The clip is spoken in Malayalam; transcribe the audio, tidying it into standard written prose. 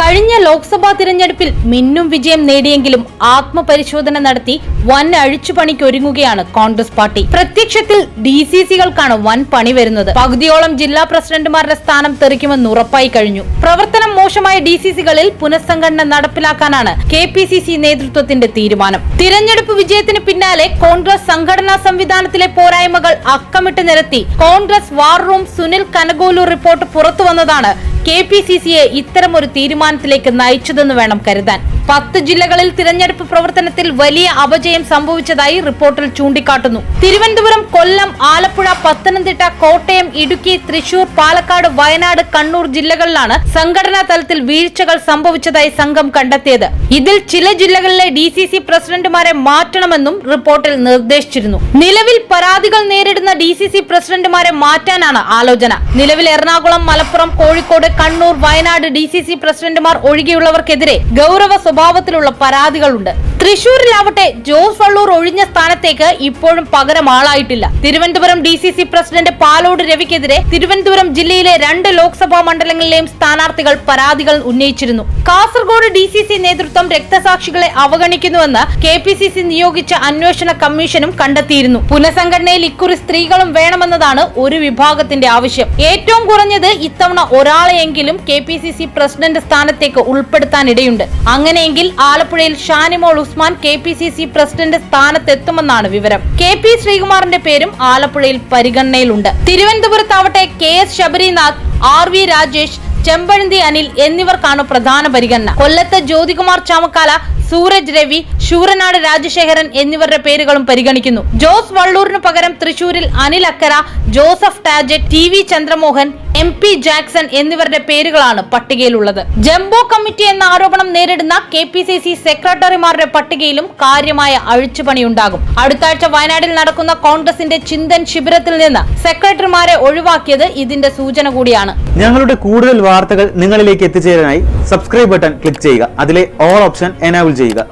കഴിഞ്ഞ ലോക്സഭാ തിരഞ്ഞെടുപ്പിൽ മിന്നും വിജയം നേടിയെങ്കിലും ആത്മപരിശോധന നടത്തി വൻ അഴിച്ചുപണിക്കൊരുങ്ങുകയാണ് കോൺഗ്രസ് പാർട്ടി. പ്രത്യക്ഷത്തിൽ ഡിസിസികൾക്കാണ് വൻ പണി വരുന്നത്. പകുതിയോളം ജില്ലാ പ്രസിഡന്റുമാരുടെ സ്ഥാനം തെറിക്കുമെന്ന് ഉറപ്പായി കഴിഞ്ഞു. പ്രവർത്തനം മോശമായ ഡിസിസികളിൽ പുനഃസംഘടന നടപ്പിലാക്കാനാണ് കെപിസിസി നേതൃത്വത്തിന്റെ തീരുമാനം. തിരഞ്ഞെടുപ്പ് വിജയത്തിന് പിന്നാലെ കോൺഗ്രസ് സംഘടനാ സംവിധാനത്തിലെ പോരായ്മകൾ അക്കമിട്ട് നിരത്തി Congress war room Sunil Kanugolu report പുറത്തുവന്നതാണ് കെപിസിസിയെ ഇത്തരമൊരു തീരുമാനത്തിലേക്ക് നയിച്ചതെന്ന് വേണം കരുതാൻ. 10 ജില്ലകളിൽ തിരഞ്ഞെടുപ്പ് പ്രവർത്തനത്തിൽ വലിയ അപജയം സംഭവിച്ചതായി റിപ്പോർട്ടിൽ ചൂണ്ടിക്കാട്ടുന്നു. തിരുവനന്തപുരം, കൊല്ലം, ആലപ്പുഴ, പത്തനംതിട്ട, കോട്ടയം, ഇടുക്കി, തൃശൂർ, പാലക്കാട്, വയനാട്, കണ്ണൂർ ജില്ലകളിലാണ് സംഘടനാ തലത്തിൽ വീഴ്ചകൾ സംഭവിച്ചതായി സംഘം കണ്ടെത്തിയത്. ഇതിൽ ചില ജില്ലകളിലെ ഡിസിസി പ്രസിഡന്റുമാരെ മാറ്റണമെന്നും റിപ്പോർട്ടിൽ നിർദ്ദേശിച്ചിരുന്നു. നിലവിൽ പരാതികൾ നേരിടുന്ന ഡിസിസി പ്രസിഡന്റുമാരെ മാറ്റാനാണ് ആലോചന. നിലവിൽ എറണാകുളം, മലപ്പുറം, കോഴിക്കോട്, കണ്ണൂർ, വയനാട് ഡിസിസി പ്രസിഡന്റുമാർ ഒഴികെയുള്ളവർക്കെതിരെ ഗൗരവ സ്വഭാവത്തിലുള്ള പരാതികളുണ്ട്. തൃശൂരിലാവട്ടെ ജോസ് വള്ളൂർ ഒഴിഞ്ഞ സ്ഥാനത്തേക്ക് ഇപ്പോഴും പകരം ആളായിട്ടില്ല. തിരുവനന്തപുരം ഡിസിസി പ്രസിഡന്റ് പാലോട് രവിക്കെതിരെ തിരുവനന്തപുരം ജില്ലയിലെ 2 ലോക്സഭാ മണ്ഡലങ്ങളിലെയും സ്ഥാനാർത്ഥികൾ പരാതികൾ ഉന്നയിച്ചിരുന്നു. കാസർഗോഡ് ഡിസിസി നേതൃത്വം രക്തസാക്ഷികളെ അവഗണിക്കുന്നുവെന്ന് കെപിസിസി നിയോഗിച്ച അന്വേഷണ കമ്മീഷനും കണ്ടെത്തിയിരുന്നു. പുനഃസംഘടനയിൽ ഇക്കുറി സ്ത്രീകളും വേണമെന്നതാണ് ഒരു വിഭാഗത്തിന്റെ ആവശ്യം. ഏറ്റവും കുറഞ്ഞത് ഇത്തവണ ഒരാളെയെങ്കിലും കെപിസിസി പ്രസിഡന്റ് സ്ഥാനത്തേക്ക് ഉൾപ്പെടുത്താനിടയുണ്ട്. അങ്ങനെയെങ്കിൽ ആലപ്പുഴയിൽ ഷാനിമോൾ ഉസ്മാൻ കെപിസിസി പ്രസിഡന്റ് സ്ഥാനത്തെത്തുമെന്നാണ് വിവരം. കെ.പി. ശ്രീകുമാറിന്റെ പേരും ആലപ്പുഴയിൽ പരിഗണനയിലുണ്ട്. തിരുവനന്തപുരത്താവട്ടെ KS ശബരിനാഥ്, RV രാജേഷ്, ചെമ്പഴന്തി അനിൽ എന്നിവർക്കാണ് പ്രധാന പരിഗണന. കൊല്ലത്ത് ജ്യോതികുമാർ ചാമക്കാല, സൂരജ് രവി, ശൂരനാട് രാജശേഖരൻ എന്നിവരുടെ പേരുകളും പരിഗണിക്കുന്നു. ജോസ് വള്ളൂരിനു പകരം തൃശൂരിൽ അനിൽ അക്കര, Joseph ടാജറ്റ്, TV Chandramohan, MP Jackson എന്നിവരുടെ പേരുകളാണ് പട്ടികയിലുള്ളത്. ജംബോ കമ്മിറ്റി എന്ന ആരോപണം നേരിടുന്ന കെപിസിസി സെക്രട്ടറിമാരുടെ പട്ടികയിലും കാര്യമായ അഴിച്ചുപണിയുണ്ടാകും. അടുത്ത ആഴ്ച വയനാട്ടിൽ നടക്കുന്ന കോൺഗ്രസിന്റെ ചിന്തൻ ശിബിരത്തിൽ നിന്ന് സെക്രട്ടറിമാരെ ഒഴിവാക്കിയത് ഇതിന്റെ സൂചന കൂടിയാണ്. ഞങ്ങളുടെ കൂടുതൽ വാർത്തകൾ നിങ്ങളിലേക്ക് എത്തിച്ചേരാനായി സബ്സ്ക്രൈബ് ബട്ടൺ ക്ലിക്ക് ചെയ്യുക. അതിലെ ഓൾ ഓപ്ഷൻ എനേബിൾ ചെയ്യുക.